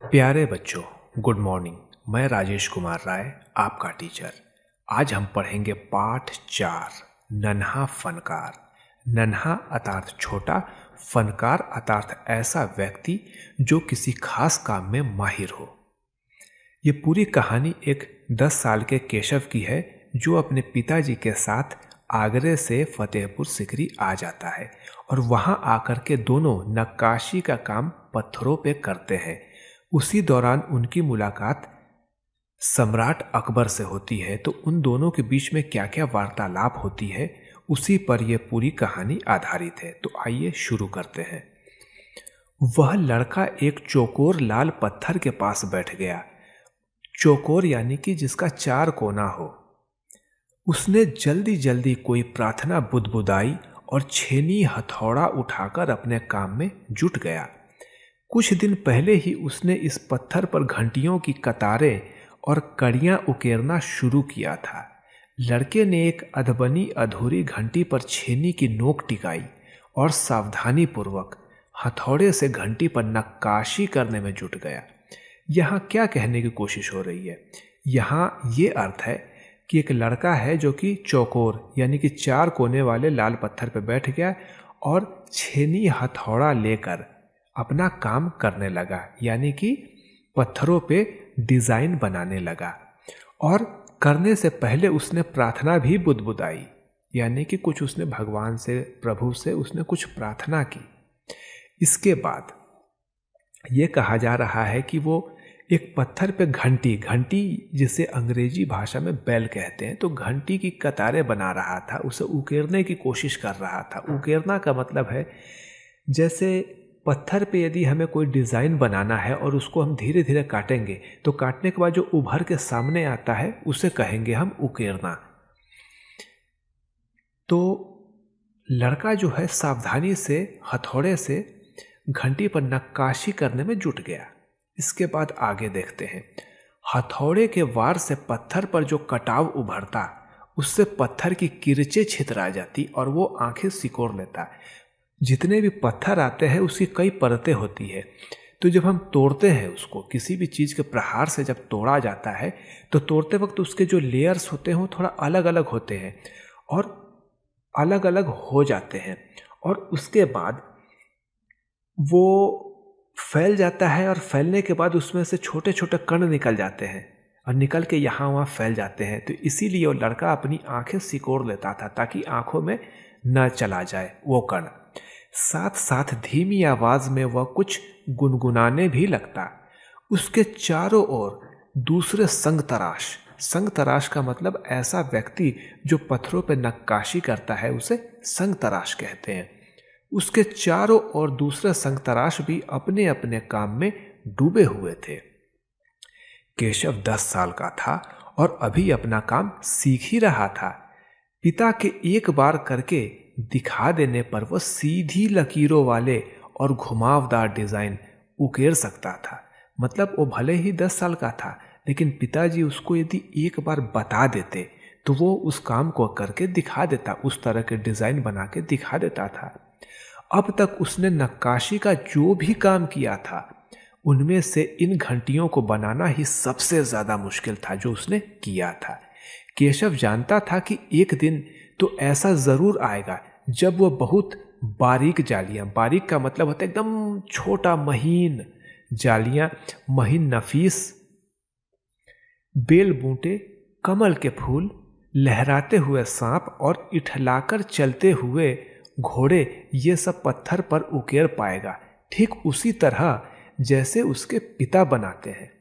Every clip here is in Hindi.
प्यारे बच्चों, गुड मॉर्निंग। मैं राजेश कुमार राय, आपका टीचर। आज हम पढ़ेंगे पाठ 4, नन्हा फनकार। नन्हा अर्थात छोटा, फनकार अर्थात ऐसा व्यक्ति जो किसी खास काम में माहिर हो। ये पूरी कहानी एक 10 साल के केशव की है जो अपने पिताजी के साथ आगरे से फतेहपुर सिकरी आ जाता है और वहाँ आकर के दोनों नक्काशी का काम पत्थरों पे करते हैं। उसी दौरान उनकी मुलाकात सम्राट अकबर से होती है। तो उन दोनों के बीच में क्या क्या वार्तालाप होती है, उसी पर यह पूरी कहानी आधारित है। तो आइए शुरू करते हैं। वह लड़का एक चौकोर लाल पत्थर के पास बैठ गया। चौकोर यानी कि जिसका 4 कोना हो। उसने जल्दी जल्दी कोई प्रार्थना बुदबुदाई और छेनी हथौड़ा उठाकर अपने काम में जुट गया। कुछ दिन पहले ही उसने इस पत्थर पर घंटियों की कतारें और कड़ियां उकेरना शुरू किया था। लड़के ने एक अधबनी अधूरी घंटी पर छेनी की नोक टिकाई और सावधानी पूर्वक हथौड़े से घंटी पर नक्काशी करने में जुट गया। यहाँ क्या कहने की कोशिश हो रही है? यहाँ ये अर्थ है कि एक लड़का है जो कि चौकोर यानी कि 4 कोने वाले लाल पत्थर पर बैठ गया और छेनी हथौड़ा लेकर अपना काम करने लगा, यानी कि पत्थरों पे डिजाइन बनाने लगा। और करने से पहले उसने प्रार्थना भी बुदबुदाई, यानी कि कुछ उसने भगवान से, प्रभु से उसने कुछ प्रार्थना की। इसके बाद ये कहा जा रहा है कि वो एक पत्थर पे घंटी जिसे अंग्रेजी भाषा में बेल कहते हैं, तो घंटी की कतारें बना रहा था, उसे उकेरने की कोशिश कर रहा था। उकेरना का मतलब है जैसे पत्थर पे यदि हमें कोई डिज़ाइन बनाना है और उसको हम धीरे धीरे काटेंगे तो काटने के बाद जो उभर के सामने आता है उसे कहेंगे हम उकेरना। तो लड़का जो है सावधानी से हथौड़े से घंटी पर नक्काशी करने में जुट गया। इसके बाद आगे देखते हैं। हथौड़े के वार से पत्थर पर जो कटाव उभरता उससे पत्थर की किरचें छितरा जाती और वो आंखें सिकोड़ लेता। जितने भी पत्थर आते हैं उसकी कई परतें होती है, तो जब हम तोड़ते हैं उसको, किसी भी चीज़ के प्रहार से जब तोड़ा जाता है तो तोड़ते वक्त उसके जो लेयर्स होते हैं वो थोड़ा अलग अलग होते हैं और अलग अलग हो जाते हैं और उसके बाद वो फैल जाता है और फैलने के बाद उसमें से छोटे छोटे कण निकल जाते हैं और निकल के यहाँ वहाँ फैल जाते हैं। तो इसीलिए वो लड़का अपनी आंखें सिकोड़ लेता था ताकि आंखों में न चला जाए वो कण। साथ साथ धीमी आवाज में वह कुछ गुनगुनाने भी लगता। उसके चारों ओर दूसरे संग तराश का मतलब ऐसा व्यक्ति जो पत्थरों पर नक्काशी करता है उसे संग तराश कहते हैं। उसके चारों ओर दूसरे संग तराश भी अपने अपने काम में डूबे हुए थे। केशव 10 साल का था और अभी अपना काम सीख ही रहा था। पिता के एक बार करके दिखा देने पर वह सीधी लकीरों वाले और घुमावदार डिजाइन उकेर सकता था। मतलब वो भले ही 10 साल का था, लेकिन पिताजी उसको यदि एक बार बता देते तो वो उस काम को करके दिखा देता, उस तरह के डिजाइन बना के दिखा देता था। अब तक उसने नक्काशी का जो भी काम किया था उनमें से इन घंटियों को बनाना ही सबसे ज्यादा मुश्किल था जो उसने किया था। केशव जानता था कि एक दिन तो ऐसा जरूर आएगा जब वह बहुत बारीक जालियां, बारीक का मतलब होता है एकदम छोटा महीन जालियां, महीन नफीस बेल बूटे, कमल के फूल, लहराते हुए सांप और इठलाकर चलते हुए घोड़े, ये सब पत्थर पर उकेर पाएगा, ठीक उसी तरह जैसे उसके पिता बनाते हैं।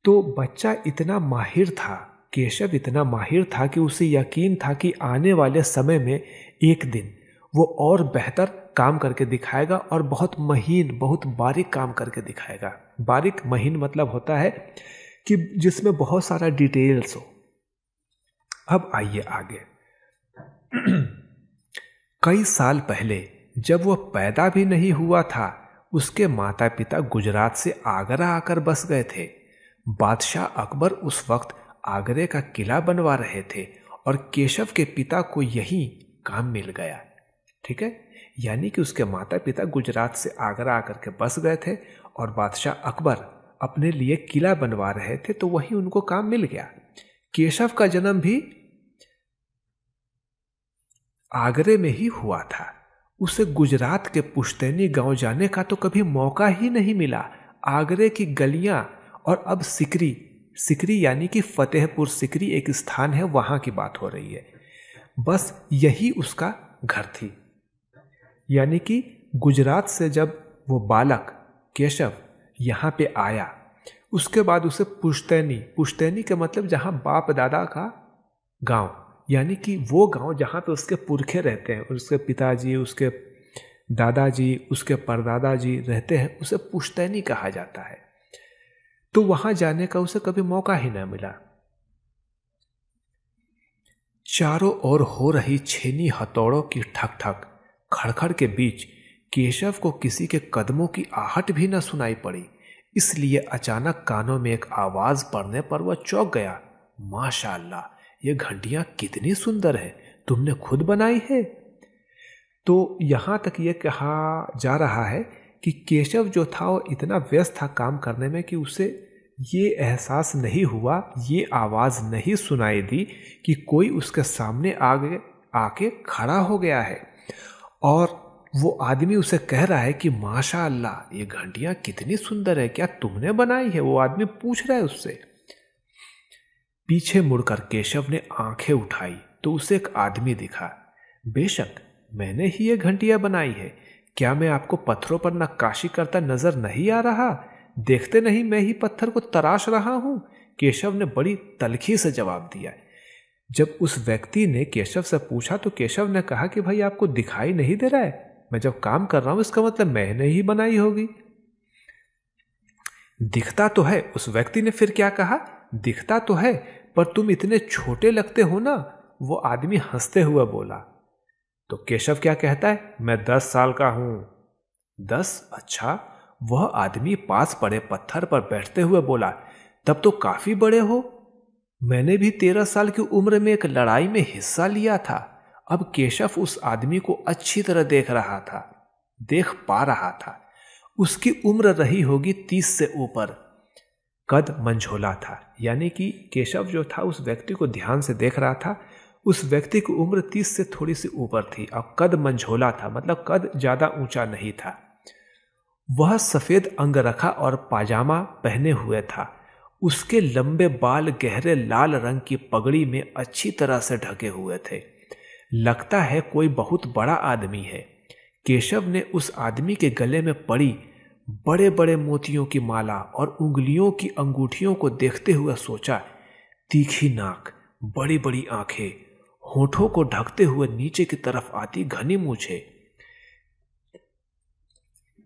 तो बच्चा इतना माहिर था, केशव इतना माहिर था कि उसे यकीन था कि आने वाले समय में एक दिन वो और बेहतर काम करके दिखाएगा और बहुत महीन, बहुत बारीक काम करके दिखाएगा। बारीक महीन मतलब होता है कि जिसमें बहुत सारा डिटेल्स हो। अब आइए आगे। कई साल पहले जब वह पैदा भी नहीं हुआ था, उसके माता पिता गुजरात से आगरा आकर बस गए थे। बादशाह अकबर उस वक्त आगरे का किला बनवा रहे थे और केशव के पिता को यही काम मिल गया। ठीक है, यानी कि उसके माता पिता गुजरात से आगरा आकर के बस गए थे और बादशाह अकबर अपने लिए किला बनवा रहे थे, तो वहीं उनको काम मिल गया। केशव का जन्म भी आगरे में ही हुआ था। उसे गुजरात के पुश्तैनी गांव जाने का तो कभी मौका ही नहीं मिला। आगरे की गलियां और अब सिकरी, सिकरी यानी कि फतेहपुर सिकरी एक स्थान है, वहां की बात हो रही है, बस यही उसका घर थी। यानी कि गुजरात से जब वो बालक केशव यहाँ पे आया, उसके बाद उसे पुश्तैनी, पुश्तैनी का मतलब जहाँ बाप दादा का गांव, यानी कि वो गांव जहाँ पे उसके पुरखे रहते हैं, उसके पिताजी, उसके दादाजी, उसके परदादाजी रहते हैं, उसे पुश्तैनी कहा जाता है। तो वहां जाने का उसे कभी मौका ही ना मिला। चारों ओर हो रही छेनी हथौड़ों की ठक ठक खड़खड़ के बीच केशव को किसी के कदमों की आहट भी न सुनाई पड़ी। इसलिए अचानक कानों में एक आवाज पड़ने पर वह चौंक गया। माशाअल्लाह, ये घंटियां कितनी सुंदर है, तुमने खुद बनाई है? तो यहां तक ये कहा जा रहा है कि केशव जो था वो इतना व्यस्त था काम करने में कि उसे ये एहसास नहीं हुआ, ये आवाज नहीं सुनाई दी कि कोई उसके सामने आके खड़ा हो गया है और वो आदमी उसे कह रहा है कि माशाअल्लाह, ये घंटियां कितनी सुंदर है, क्या तुमने बनाई है? वो आदमी पूछ रहा है उससे। पीछे मुड़कर केशव ने आंखें उठाई तो उसे एक आदमी दिखा। बेशक मैंने ही ये घंटियां बनाई है। क्या मैं आपको पत्थरों पर नक्काशी करता नजर नहीं आ रहा? देखते नहीं मैं ही पत्थर को तराश रहा हूं? केशव ने बड़ी तल्खी से जवाब दिया। जब उस व्यक्ति ने केशव से पूछा तो केशव ने कहा कि भाई आपको दिखाई नहीं दे रहा है? मैं जब काम कर रहा हूं इसका मतलब मैंने ही बनाई होगी। दिखता तो है, उस व्यक्ति ने फिर क्या कहा, दिखता तो है पर तुम इतने छोटे लगते हो ना। वो आदमी हंसते हुए बोला। तो केशव क्या कहता है, मैं 10 साल का हूं। 10? अच्छा। वह आदमी पास पड़े पत्थर पर बैठते हुए बोला, तब तो काफी बड़े हो। मैंने भी 13 साल की उम्र में एक लड़ाई में हिस्सा लिया था। अब केशव उस आदमी को अच्छी तरह देख पा रहा था। उसकी उम्र रही होगी 30 से ऊपर। कद मंझोला था, यानी कि केशव जो था उस व्यक्ति को ध्यान से देख रहा था। उस व्यक्ति की उम्र 30 से थोड़ी सी ऊपर थी और कद मंझोला था, मतलब कद ज्यादा ऊंचा नहीं था। वह सफेद अंगरखा और पाजामा पहने हुए था। उसके लंबे बाल गहरे लाल रंग की पगड़ी में अच्छी तरह से ढके हुए थे। लगता है कोई बहुत बड़ा आदमी है। केशव ने उस आदमी के गले में पड़ी बड़े बड़े मोतियों की माला और उंगलियों की अंगूठियों को देखते हुए सोचा, तीखी नाक, बड़ी बड़ी आंखें, होठों को ढकते हुए नीचे की तरफ आती घनी मूछें।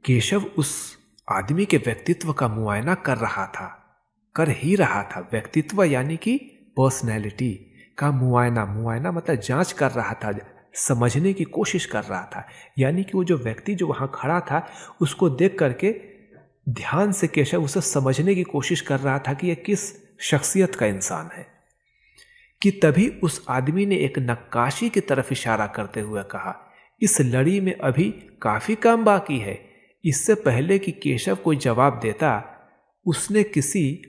केशव उस आदमी के व्यक्तित्व का मुआयना कर ही रहा था। व्यक्तित्व यानी कि पर्सनैलिटी का मुआयना मतलब जांच कर रहा था, समझने की कोशिश कर रहा था। यानी कि वो जो व्यक्ति जो वहां खड़ा था उसको देख करके ध्यान से केशव उसे समझने की कोशिश कर रहा था कि यह किस शख्सियत का इंसान है। कि तभी उस आदमी ने एक नक्काशी की तरफ इशारा करते हुए कहा, इस लड़ी में अभी काफी काम बाकी है। इससे पहले कि केशव कोई जवाब देता, उसने किसी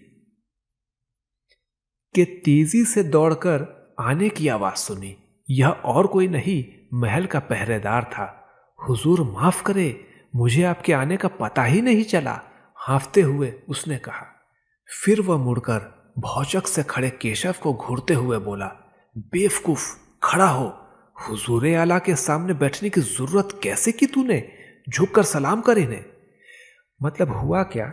के तेजी से दौड़कर आने की आवाज सुनी। यह और कोई नहीं, महल का पहरेदार था। हुजूर माफ करे, मुझे आपके आने का पता ही नहीं चला, हांफते हुए उसने कहा। फिर वह मुड़कर भौचक से खड़े केशव को घूरते हुए बोला, बेवकूफ, खड़ा हो। हुजूर आला के सामने बैठने की जरूरत कैसे की तूने? झुककर सलाम कर इन्हें। मतलब हुआ क्या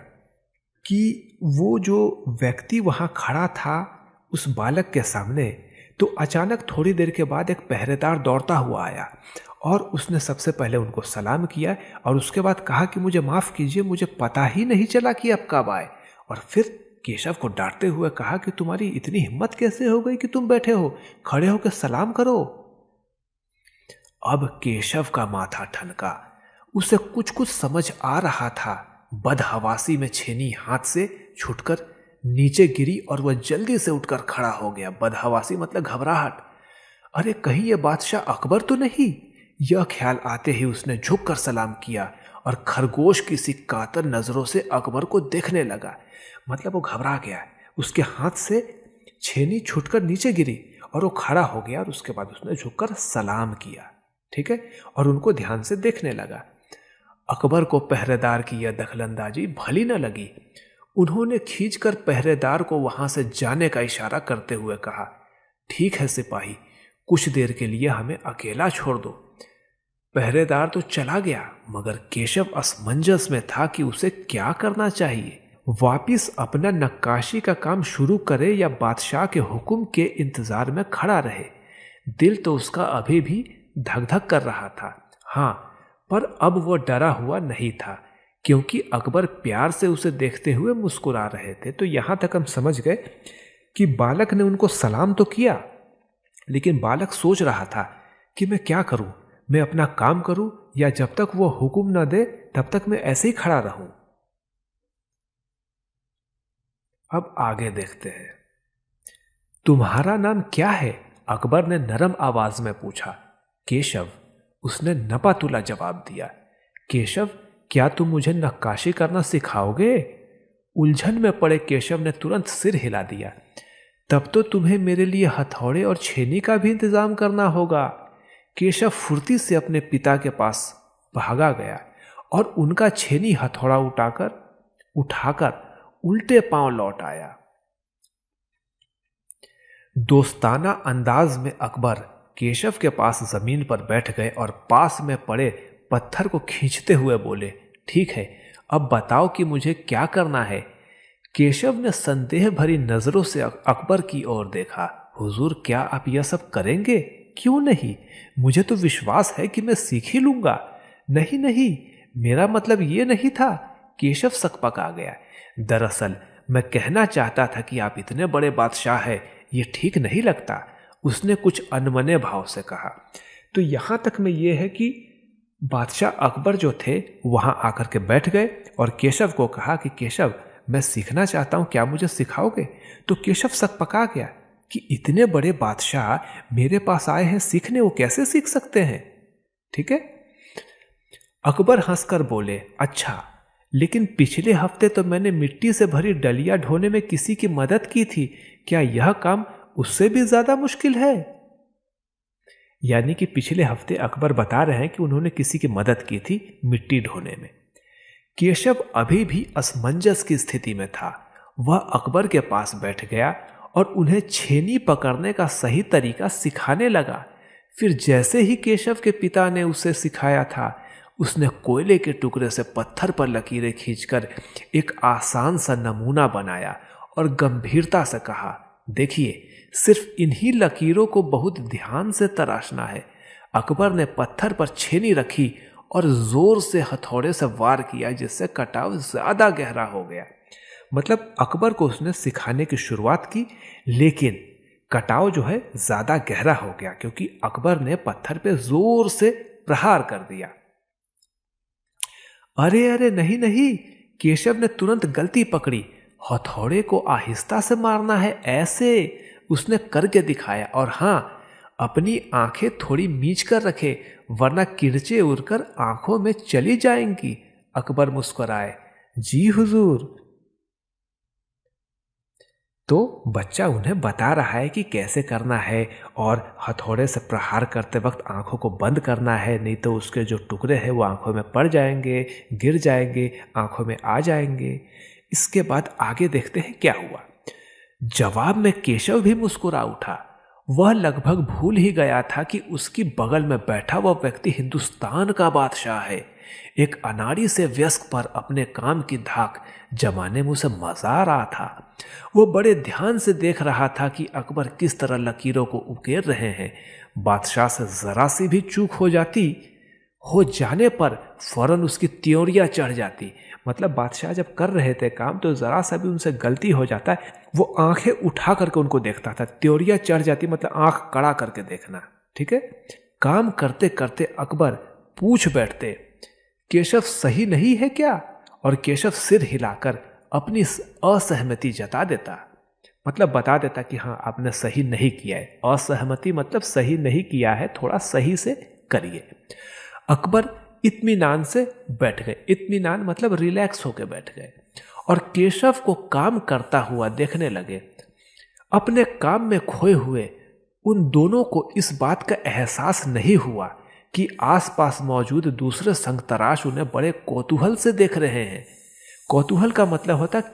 कि वो जो व्यक्ति वहां खड़ा था उस बालक के सामने, तो अचानक थोड़ी देर के बाद एक पहरेदार दौड़ता हुआ आया और उसने सबसे पहले उनको सलाम किया और उसके बाद कहा कि मुझे माफ कीजिए, मुझे पता ही नहीं चला कि आप कब आए। और फिर केशव को डांटते हुए कहा कि तुम्हारी इतनी हिम्मत कैसे हो गई कि तुम बैठे हो, खड़े होकर सलाम करो। अब केशव का माथा ठनका। उसे कुछ कुछ समझ आ रहा था। बदहवासी में छेनी हाथ से छूटकर नीचे गिरी और वह जल्दी से उठकर खड़ा हो गया। बदहवासी मतलब घबराहट। अरे कहीं यह बादशाह अकबर तो नहीं? यह ख्याल आते ही उसने झुककर सलाम किया और खरगोश की सी कातर नजरों से अकबर को देखने लगा। मतलब वो घबरा गया, उसके हाथ से छेनी छूटकर नीचे गिरी और वो खड़ा हो गया और उसके बाद उसने झुककर सलाम किया, ठीक है, और उनको ध्यान से देखने लगा। अकबर को पहरेदार की यह दखलंदाजी भली न लगी। उन्होंने खींचकर पहरेदार को वहां से जाने का इशारा करते हुए कहा, ठीक है सिपाही, कुछ देर के लिए हमें अकेला छोड़ दो। पहरेदार तो चला गया, मगर केशव असमंजस में था कि उसे क्या करना चाहिए। वापिस अपना नक्काशी का काम शुरू करे या बादशाह के हुक्म के इंतजार में खड़ा रहे। दिल तो उसका अभी भी धक धक कर रहा था। हाँ, पर अब वो डरा हुआ नहीं था, क्योंकि अकबर प्यार से उसे देखते हुए मुस्कुरा रहे थे। तो यहां तक हम समझ गए कि बालक ने उनको सलाम तो किया, लेकिन बालक सोच रहा था कि मैं क्या करूं, मैं अपना काम करूं या जब तक वो हुक्म न दे तब तक मैं ऐसे ही खड़ा रहूं। अब आगे देखते हैं। तुम्हारा नाम क्या है? अकबर ने नरम आवाज में पूछा। केशव, उसने नपातुला जवाब दिया। केशव, क्या तुम मुझे नक्काशी करना सिखाओगे? उलझन में पड़े केशव ने तुरंत सिर हिला दिया। तब तो तुम्हें मेरे लिए हथौड़े और छेनी का भी इंतजाम करना होगा। केशव फुर्ती से अपने पिता के पास भागा गया और उनका छेनी हथौड़ा उठाकर उल्टे पांव लौट आया। दोस्ताना अंदाज में अकबर केशव के पास जमीन पर बैठ गए और पास में पड़े पत्थर को खींचते हुए बोले, ठीक है, अब बताओ कि मुझे क्या करना है। केशव ने संदेह भरी नजरों से अकबर की ओर देखा। हुजूर, क्या आप यह सब करेंगे? क्यों नहीं, मुझे तो विश्वास है कि मैं सीख ही लूंगा। नहीं नहीं, मेरा मतलब ये नहीं था। केशव सकपका गया। दरअसल मैं कहना चाहता था कि आप इतने बड़े बादशाह हैं, ये ठीक नहीं लगता। उसने कुछ अनमने भाव से कहा। तो यहां तक में ये है कि बादशाह अकबर जो थे वहां आकर के बैठ गए और केशव को कहा कि केशव, मैं सीखना चाहता हूं, क्या मुझे सिखाओगे? तो केशव सकपका गया कि इतने बड़े बादशाह मेरे पास आए हैं सीखने, वो कैसे सीख सकते हैं? ठीक है। अकबर हंसकर बोले, अच्छा, लेकिन पिछले हफ्ते तो मैंने मिट्टी से भरी डलिया ढोने में किसी की मदद की थी, क्या यह काम उससे भी ज्यादा मुश्किल है? यानी कि पिछले हफ्ते अकबर बता रहे हैं कि उन्होंने किसी की मदद की थी मिट्टी ढोने में। केशव अभी भी असमंजस की स्थिति में था। वह अकबर के पास बैठ गया और उन्हें छेनी पकड़ने का सही तरीका सिखाने लगा। फिर जैसे ही केशव के पिता ने उसे सिखाया था, उसने कोयले के टुकड़े से पत्थर पर लकीरें खींचकर एक आसान सा नमूना बनाया और गंभीरता से कहा, देखिए, सिर्फ इन्हीं लकीरों को बहुत ध्यान से तराशना है। अकबर ने पत्थर पर छेनी रखी और जोर से हथौड़े से वार किया, जिससे कटाव ज्यादा गहरा हो गया। मतलब अकबर को उसने सिखाने की शुरुआत की, लेकिन कटाव जो है ज्यादा गहरा हो गया, क्योंकि अकबर ने पत्थर पे जोर से प्रहार कर दिया। अरे अरे, नहीं नहीं, केशव ने तुरंत गलती पकड़ी। हथौड़े को आहिस्ता से मारना है, ऐसे उसने करके दिखाया। और हाँ, अपनी आंखें थोड़ी मीच कर रखे, वरना किरचे उड़कर आंखों में चली जाएंगी। अकबर मुस्कुराए, जी हुजूर। तो बच्चा उन्हें बता रहा है कि कैसे करना है, और हथौड़े से प्रहार करते वक्त आंखों को बंद करना है, नहीं तो उसके जो टुकड़े हैं वो आंखों में पड़ जाएंगे, गिर जाएंगे, आंखों में आ जाएंगे। इसके बाद आगे देखते हैं क्या हुआ। जवाब में केशव भी मुस्कुरा उठा। वह लगभग भूल ही गया था कि उसकी बगल में बैठा वह व्यक्ति हिंदुस्तान का बादशाह है। एक अनाड़ी से वयस्क पर अपने काम की धाक जमाने में उसे मजा आ रहा था। वो बड़े ध्यान से देख रहा था कि अकबर किस तरह लकीरों को उकेर रहे हैं। बादशाह से जरा सी भी चूक हो जाने पर फौरन उसकी त्योरियां चढ़ जाती। मतलब बादशाह जब कर रहे थे काम, तो जरा सा भी उनसे गलती हो जाता है, वो आंखें उठा करके उनको देखता था। त्योरियां चढ़ जाती मतलब आंख कड़ा करके देखना। ठीक है। काम करते करते अकबर पूछ बैठते, केशव सही नहीं है क्या? और केशव सिर हिलाकर अपनी असहमति जता देता, मतलब बता देता कि हाँ, आपने सही नहीं किया है। असहमति मतलब सही नहीं किया है, थोड़ा सही से करिए। अकबर इत्मीनान से बैठ गए। इत्मीनान मतलब रिलैक्स होकर बैठ गए और केशव को काम करता हुआ देखने लगे। अपने काम में खोए हुए उन दोनों को इस बात का एहसास नहीं हुआ कि आसपास मौजूद दूसरे संगतराश उन्हें बड़े कौतूहल से देख रहे हैं। कौतूहल का मतलब होता है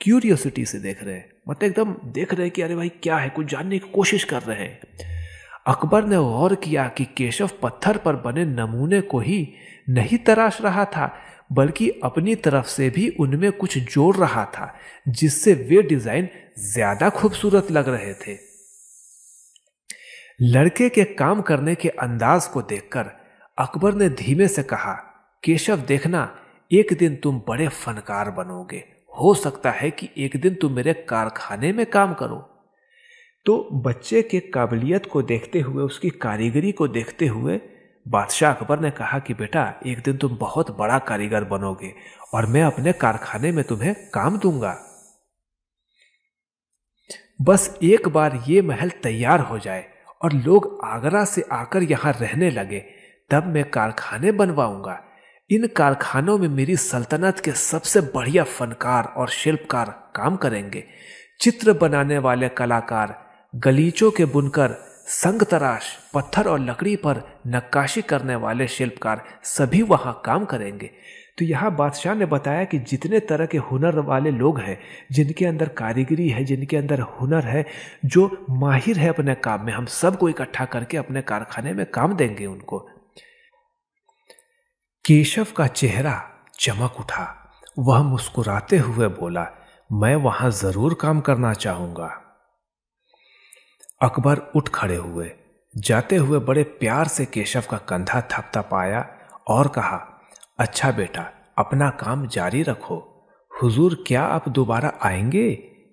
क्यूरियोसिटी से देख रहे हैं, मतलब एकदम देख रहे हैं कि अरे भाई क्या है, कुछ जानने की कोशिश कर रहे हैं। अकबर ने गौर किया कि केशव पत्थर पर बने नमूने को ही नहीं तराश रहा था, बल्कि अपनी तरफ से भी उनमें कुछ जोड़ रहा था, जिससे वे डिजाइन ज्यादा खूबसूरत लग रहे थे। लड़के के काम करने के अंदाज को देखकर अकबर ने धीमे से कहा, केशव देखना, एक दिन तुम बड़े फनकार बनोगे। हो सकता है कि एक दिन तुम मेरे कारखाने में काम करो। तो बच्चे के काबिलियत को देखते हुए, उसकी कारीगरी को देखते हुए बादशाह अकबर ने कहा कि बेटा, एक दिन तुम बहुत बड़ा कारीगर बनोगे और मैं अपने कारखाने में तुम्हें काम दूंगा। बस एक बार ये महल तैयार हो जाए और लोग आगरा से आकर यहां रहने लगे, तब मैं कारखाने बनवाऊंगा। इन कारखानों में मेरी सल्तनत के सबसे बढ़िया फनकार और शिल्पकार काम करेंगे। चित्र बनाने वाले कलाकार, गलीचों के बुनकर, संग तराश, पत्थर और लकड़ी पर नक्काशी करने वाले शिल्पकार सभी वहां काम करेंगे। तो यहाँ बादशाह ने बताया कि जितने तरह के हुनर वाले लोग हैं, जिनके अंदर कारीगरी है, जिनके अंदर हुनर है, जो माहिर है अपने काम में, हम सबको इकट्ठा करके अपने कारखाने में काम देंगे उनको। केशव का चेहरा चमक उठा। वह मुस्कुराते हुए बोला, मैं वहां जरूर काम करना चाहूंगा। अकबर उठ खड़े हुए, जाते हुए बड़े प्यार से केशव का कंधा थपथपाया और कहा, अच्छा बेटा, अपना काम जारी रखो। हुजूर, क्या आप दोबारा आएंगे?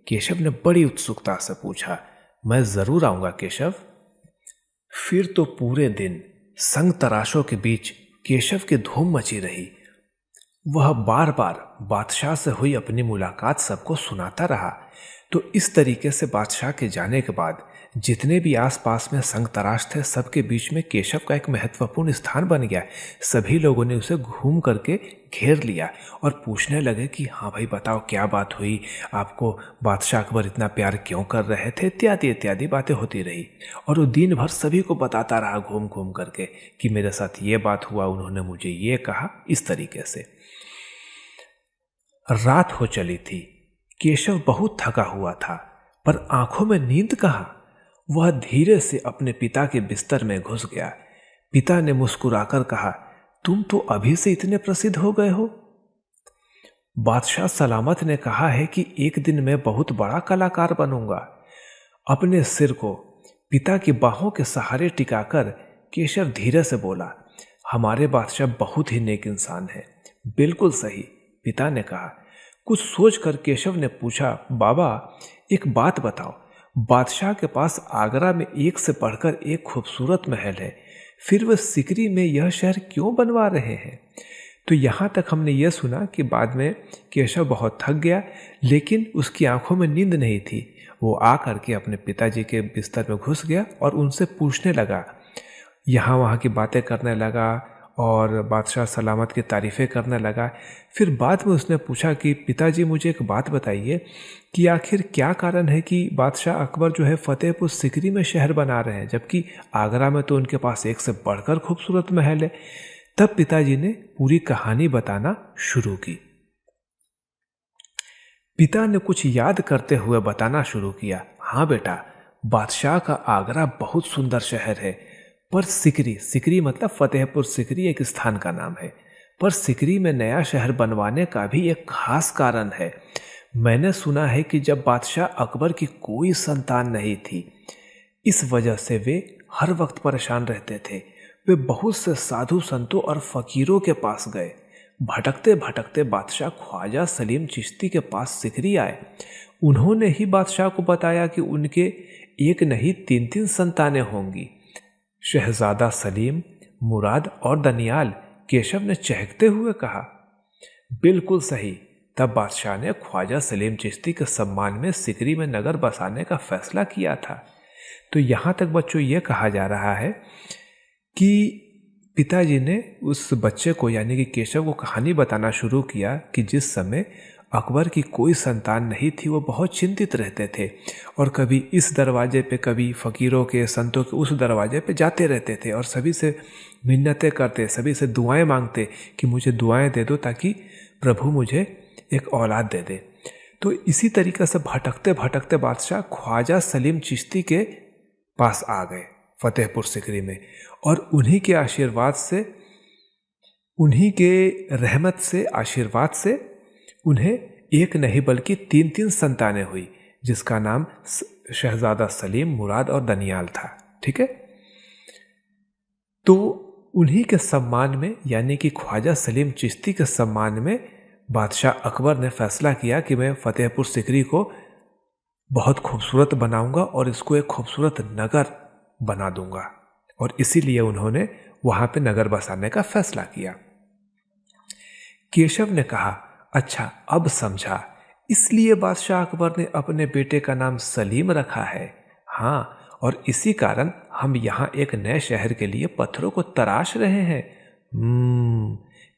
केशव ने बड़ी उत्सुकता से पूछा। मैं जरूर आऊंगा केशव। फिर तो पूरे दिन संग तराशों के बीच केशव की धूम मची रही। वह बार बार बादशाह से हुई अपनी मुलाकात सबको सुनाता रहा। तो इस तरीके से बादशाह के जाने के बाद जितने भी आसपास में संग तराश थे, सबके बीच में केशव का एक महत्वपूर्ण स्थान बन गया। सभी लोगों ने उसे घूम करके घेर लिया और पूछने लगे कि हाँ भाई बताओ, क्या बात हुई, आपको बादशाह अकबर इतना प्यार क्यों कर रहे थे, इत्यादि इत्यादि बातें होती रही। और वो दिन भर सभी को बताता रहा घूम घूम करके कि मेरे साथ ये बात हुआ, उन्होंने मुझे ये कहा। इस तरीके से रात हो चली थी। केशव बहुत थका हुआ था, पर आंखों में नींद कहाँ। वह धीरे से अपने पिता के बिस्तर में घुस गया। पिता ने मुस्कुराकर कहा, तुम तो अभी से इतने प्रसिद्ध हो गए हो। बादशाह सलामत ने कहा है कि एक दिन मैं बहुत बड़ा कलाकार बनूंगा। अपने सिर को पिता की बाहों के सहारे टिकाकर केशव धीरे से बोला, हमारे बादशाह बहुत ही नेक इंसान है। बिल्कुल सही, पिता ने कहा। कुछ सोचकर केशव ने पूछा, बाबा एक बात बताओ, बादशाह के पास आगरा में एक से बढ़कर एक खूबसूरत महल है, फिर वह सिकरी में यह शहर क्यों बनवा रहे हैं? तो यहाँ तक हमने यह सुना कि बाद में केशव बहुत थक गया, लेकिन उसकी आंखों में नींद नहीं थी। वो आ करके अपने पिताजी के बिस्तर में घुस गया और उनसे पूछने लगा, यहाँ वहाँ की बातें करने लगा और बादशाह सलामत की तारीफ़ें करने लगा। फिर बाद में उसने पूछा कि पिताजी मुझे एक बात बताइए कि आखिर क्या कारण है कि बादशाह अकबर जो है फतेहपुर सिकरी में शहर बना रहे हैं, जबकि आगरा में तो उनके पास एक से बढ़कर खूबसूरत महल है। तब पिताजी ने पूरी कहानी बताना शुरू की। पिता ने कुछ याद करते हुए बताना शुरू किया, हाँ बेटा, बादशाह का आगरा बहुत सुंदर शहर है, पर सिकरी मतलब फतेहपुर सिकरी एक स्थान का नाम है, पर सिकरी में नया शहर बनवाने का भी एक खास कारण है। मैंने सुना है कि जब बादशाह अकबर की कोई संतान नहीं थी, इस वजह से वे हर वक्त परेशान रहते थे। वे बहुत से साधु संतों और फकीरों के पास गए। भटकते भटकते बादशाह ख्वाजा सलीम चिश्ती के पास सिकरी आए। उन्होंने ही बादशाह को बताया कि उनके एक नहीं 3-3 संतानें होंगी, शहजादा सलीम, मुराद और दनियाल। केशव ने चहकते हुए कहा, बिल्कुल सही। तब बादशाह ने ख्वाजा सलीम चिश्ती के सम्मान में सिकरी में नगर बसाने का फैसला किया था। तो यहाँ तक बच्चों ये कहा जा रहा है कि पिताजी ने उस बच्चे को यानी कि केशव को कहानी बताना शुरू किया कि जिस समय अकबर की कोई संतान नहीं थी वो बहुत चिंतित रहते थे और कभी इस दरवाजे पे कभी फ़कीरों के संतों के उस दरवाजे पे जाते रहते थे और सभी से मिन्नतें करते, सभी से दुआएं मांगते कि मुझे दुआएं दे दो ताकि प्रभु मुझे एक औलाद दे दे। तो इसी तरीक़े से भटकते भटकते बादशाह ख्वाजा सलीम चिश्ती के पास आ गए फतेहपुर सिकरी में और उन्हीं के आशीर्वाद से, उन्हीं के रहमत से, आशीर्वाद से उन्हें एक नहीं बल्कि 3 संतानें हुई जिसका नाम शहजादा सलीम, मुराद और दनियाल था। ठीक है, तो उन्हीं के सम्मान में यानी कि ख्वाजा सलीम चिश्ती के सम्मान में बादशाह अकबर ने फैसला किया कि मैं फतेहपुर सिकरी को बहुत खूबसूरत बनाऊंगा और इसको एक खूबसूरत नगर बना दूंगा और इसीलिए उन्होंने वहां पे नगर बसाने का फैसला किया। केशव ने कहा, अच्छा अब समझा, इसलिए बादशाह अकबर ने अपने बेटे का नाम सलीम रखा है। हाँ, और इसी कारण हम यहाँ एक नए शहर के लिए पत्थरों को तराश रहे हैं।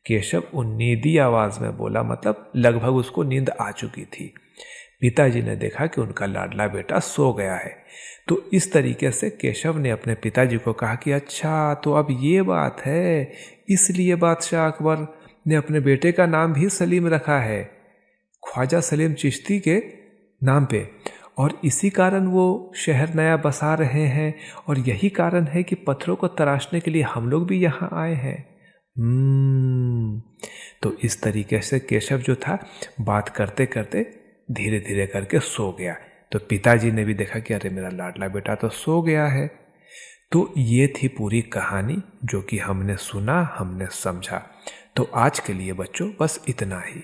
केशव उन्नीदी आवाज में बोला, मतलब लगभग उसको नींद आ चुकी थी। पिताजी ने देखा कि उनका लाडला बेटा सो गया है, तो इस तरीके से केशव ने अपने पिताजी को कहा कि अच्छा तो अब ये बात है, इसलिए बादशाह अकबर ने अपने बेटे का नाम भी सलीम रखा है ख्वाजा सलीम चिश्ती के नाम पे, और इसी कारण वो शहर नया बसा रहे हैं और यही कारण है कि पत्थरों को तराशने के लिए हम लोग भी यहाँ आए हैं। तो इस तरीके से केशव जो था बात करते करते धीरे धीरे करके सो गया। तो पिताजी ने भी देखा कि अरे मेरा लाडला बेटा तो सो गया है। तो ये थी पूरी कहानी जो कि हमने सुना, हमने समझा। तो आज के लिए बच्चों बस इतना ही।